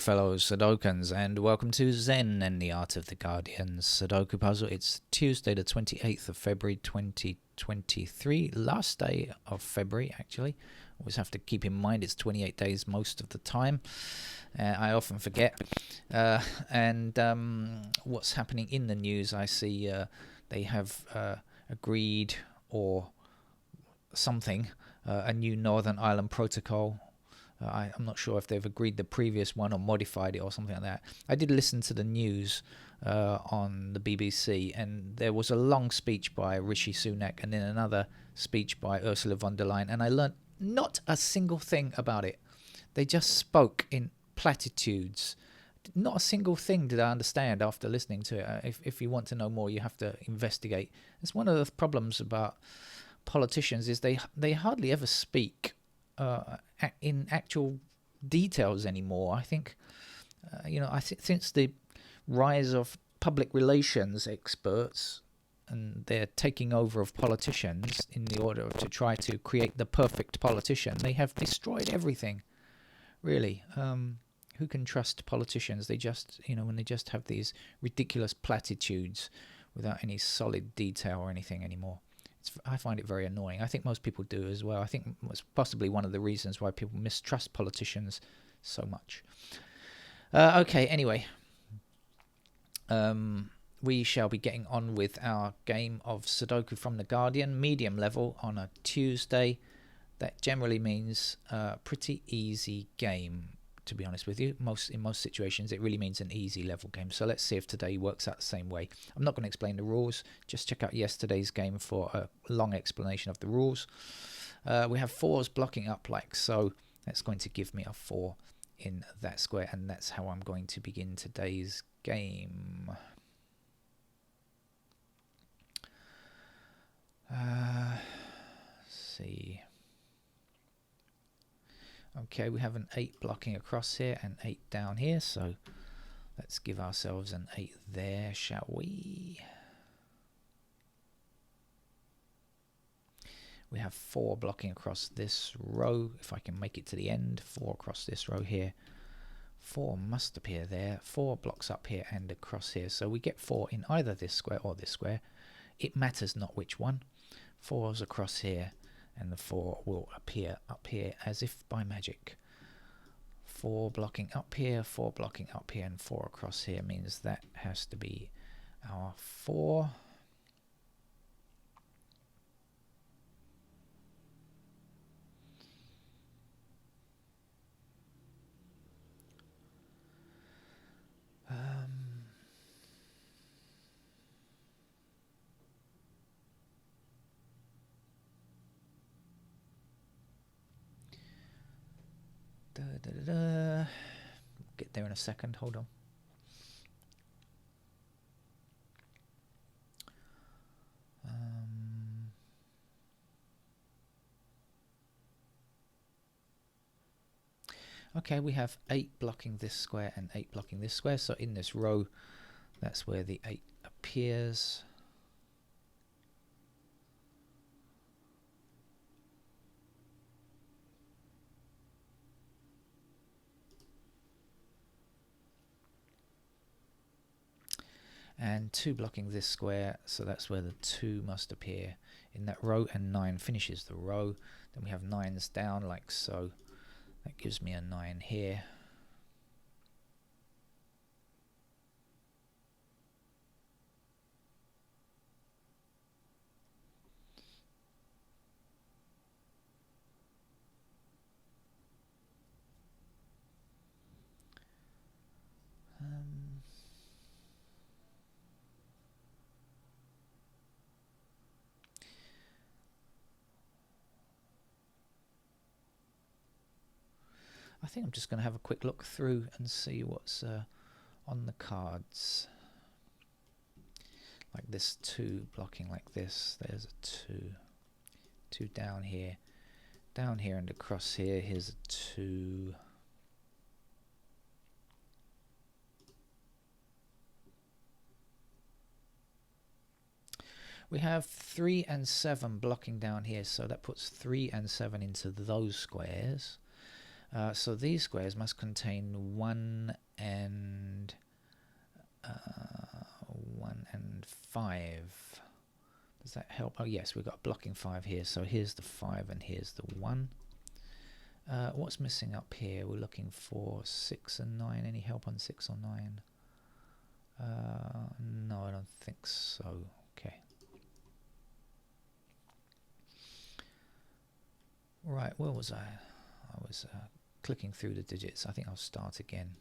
fellow Sudokans, and welcome to Zen and the Art of the Guardian's Sudoku Puzzle. It's Tuesday the 28th of February 2023, last day of February actually. Always have to keep in mind it's 28 days most of the time. I often forget. What's happening in the news, I see they have agreed or something, a new Northern Ireland Protocol. I'm not sure if they've agreed the previous one or modified it or something like that. I did listen to the news on the BBC, and there was a long speech by Rishi Sunak and then another speech by Ursula von der Leyen, and I learnt not a single thing about it. They just spoke in platitudes. Not a single thing did I understand after listening to it. If you want to know more, you have to investigate. It's one of the problems about politicians is they hardly ever speak in actual details anymore. I think, since the rise of public relations experts and their taking over of politicians in the order to try to create the perfect politician, they have destroyed everything, really. Who can trust politicians? They just, when they just have these ridiculous platitudes without any solid detail or anything anymore. I find it very annoying. I think most people do as well. I think it's possibly one of the reasons why people mistrust politicians so much. Okay, anyway. We shall be getting on with our game of Sudoku from the Guardian, medium level on a Tuesday. That generally means a pretty easy game, to be honest with you. In most situations, it really means an easy level game. So let's see if today works out the same way. I'm not going to explain the rules. Just check out yesterday's game for a long explanation of the rules. We have 4s blocking up like so. That's going to give me a 4 in that square, and that's how I'm going to begin today's game. Let's see. Okay, we have an 8 blocking across here and 8 down here, so let's give ourselves an 8 there, shall we? We have 4 blocking across this row, if I can make it to the end. 4 across this row here. 4 must appear there. 4 blocks up here and across here, so we get 4 in either this square or this square. It matters not which one. 4's across here, and the 4 will appear up here as if by magic. 4 blocking up here, 4 blocking up here, and 4 across here means that has to be our 4. Get there in a second, hold on. Okay, we have 8 blocking this square and 8 blocking this square, so in this row that's where the 8 appears. And 2 blocking this square, so that's where the 2 must appear in that row, and 9 finishes the row. Then we have 9s down like so. That gives me a 9 here. I think I'm just going to have a quick look through and see what's on the cards. Like this 2 blocking like this. There's a 2. 2 down here and across here. Here's a 2. We have 3 and 7 blocking down here, so that puts 3 and 7 into those squares. So these squares must contain 1 and 5. Does that help? Oh yes, we've got blocking 5 here. So here's the 5 and here's the 1. What's missing up here? We're looking for 6 and 9. Any help on 6 or 9? No, I don't think so. Okay. Right, where was I? I was clicking through the digits. I think I'll start again.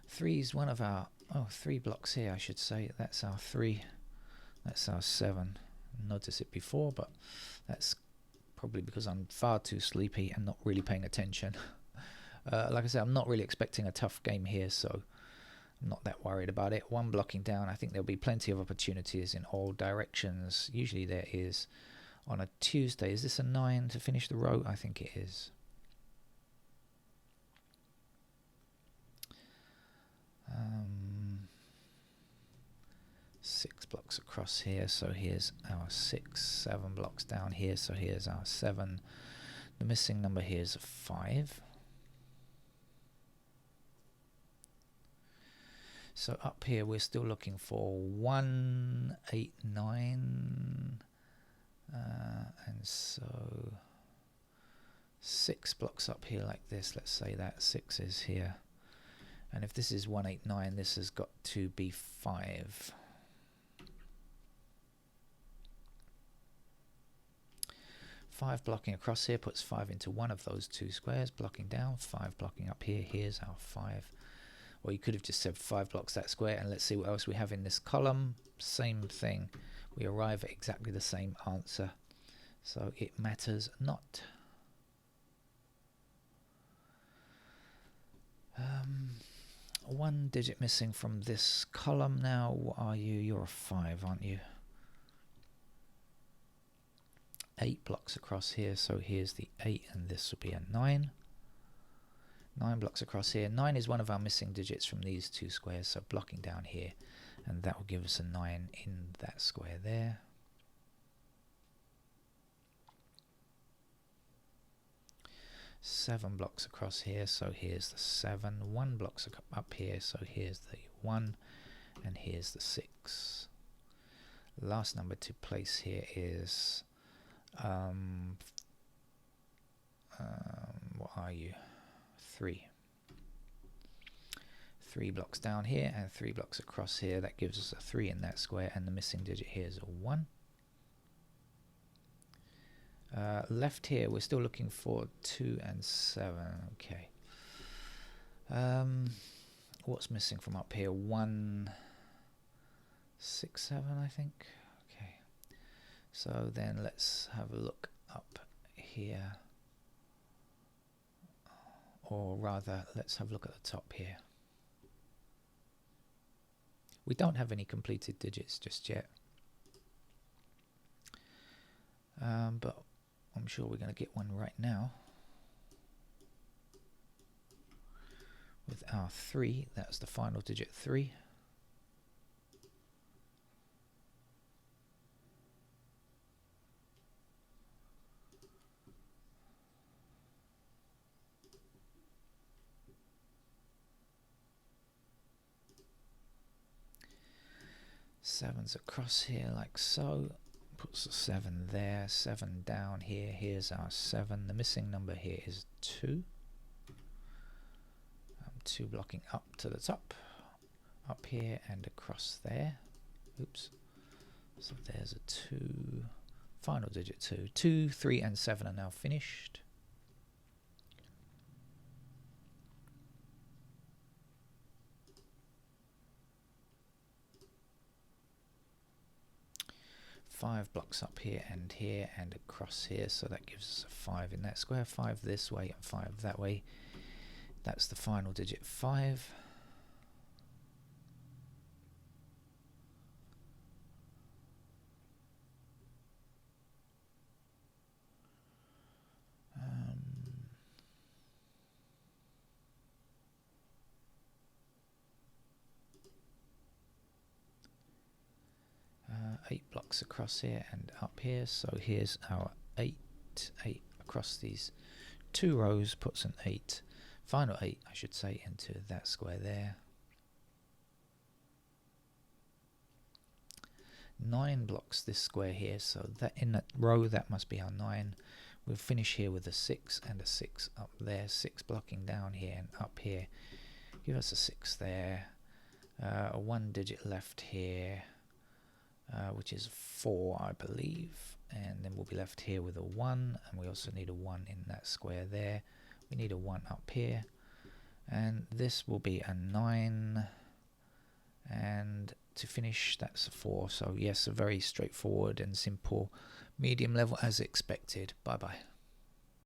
Three is one of our 3 blocks here, I should say. That's our 3. That's our 7. Noticed it before, but that's probably because I'm far too sleepy and not really paying attention. Like I said, I'm not really expecting a tough game here, so I'm not that worried about it. 1 blocking down. I think there'll be plenty of opportunities in all directions. Usually there is on a Tuesday. Is this a 9 to finish the row? I think it is. 6 blocks across here, so here's our 6. 7 blocks down here, so here's our 7. The missing number here is a 5. So up here we're still looking for 1, 8, 9, and so 6 blocks up here like this. Let's say that 6 is here, and if this is 1, 8, 9, this has got to be 5. 5 blocking across here puts 5 into one of those 2 squares. Blocking down, 5 blocking up here. Here's our 5. Or you could have just said 5 blocks that square, and let's see what else we have in this column. Same thing. We arrive at exactly the same answer. So it matters not. One digit missing from this column now. What are you? You're a 5, aren't you? 8 blocks across here, so here's the 8, and this will be a 9. 9 blocks across here. 9 is one of our missing digits from these 2 squares, so blocking down here, and that will give us a 9 in that square there. Seven blocks across here, so here's the 7. 1 blocks up here, so here's the 1, and here's the 6. Last number to place here is what are you? 3. 3 blocks down here and 3 blocks across here. That gives us a 3 in that square, and the missing digit here is a 1. Left here, we're still looking for 2 and 7. Okay. What's missing from up here? 1, 6, 7, I think. Okay. So then let's have a look up here. Or rather, let's have a look at the top here. We don't have any completed digits just yet. But I'm sure we're going to get one right now. With our 3, that's the final digit 3. Seven's across here like so. Puts the 7 there, 7 down here. Here's our 7. The missing number here is 2. 2 blocking up to the top, up here and across there. Oops. So there's a 2. Final digit 2. 2, 3 and 7 are now finished. Five blocks up here and across here, so that gives us a 5 in that square. 5 this way and 5 that way. That's the final digit 5. 8 blocks across here and up here. So here's our 8 across these 2 rows, puts an 8, final 8 I should say, into that square there. 9 blocks this square here, so that in that row that must be our 9. We'll finish here with a 6 and a 6 up there, 6 blocking down here and up here. Give us a 6 there, a 1 digit left here, which is 4 I believe, and then we'll be left here with a 1, and we also need a 1 in that square there. We need a 1 up here, and this will be a 9, and to finish that's a 4. So yes, a very straightforward and simple medium level as expected. Bye bye.